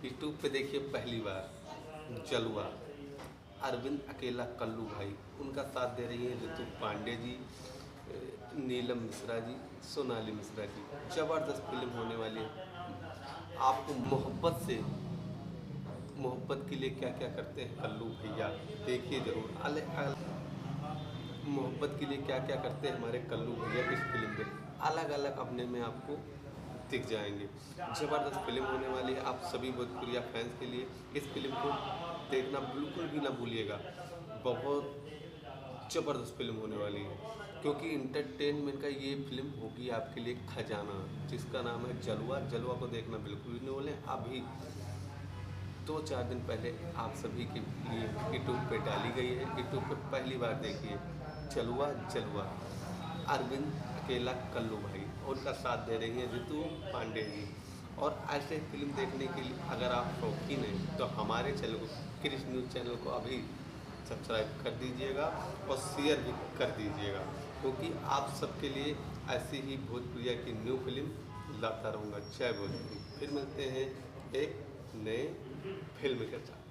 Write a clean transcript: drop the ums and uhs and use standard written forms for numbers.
YouTube पे देखिए पहली बार जलवा, अरविंद अकेला कल्लू भाई, उनका साथ दे रही हैं ऋतु पांडे जी, नीलम मिश्रा जी, सोनाली मिश्रा जी। ज़बरदस्त फिल्म होने वाली है। आपको मोहब्बत के लिए क्या क्या करते हैं कल्लू भैया, देखिए ज़रूर। मोहब्बत के लिए क्या क्या करते हैं हमारे कल्लू भैया इस फिल्म में, अलग अलग अपने में आपको दिख जाएंगे। ज़बरदस्त फिल्म होने वाली है। आप सभी भोजपुरिया फैंस के लिए इस फिल्म को देखना बिल्कुल भी ना भूलिएगा। बहुत ज़बरदस्त फिल्म होने वाली है, क्योंकि इंटरटेनमेंट का ये फिल्म होगी आपके लिए खजाना, जिसका नाम है जलवा। जलवा को देखना बिल्कुल भी नहीं भूलें। अभी 2-4 दिन पहले आप सभी के लिए यूट्यूब पे डाली गई है, यूट्यूब पे पहली बार देखिए जलवा जलवा, अरविंद अकेला कल्लू भाई, और उनका साथ दे रही है ऋतु पांडे जी। और ऐसे फिल्म देखने के लिए अगर आप शौकीन हैं तो हमारे चैनल को, क्रिश न्यूज़ चैनल को अभी सब्सक्राइब कर दीजिएगा और शेयर भी कर दीजिएगा, क्योंकि आप सबके लिए ऐसी ही भोजपुरिया की न्यू फिल्म लाता रहूँगा। जय भोजपुरी। फिर मिलते हैं एक नए फिल्म के साथ।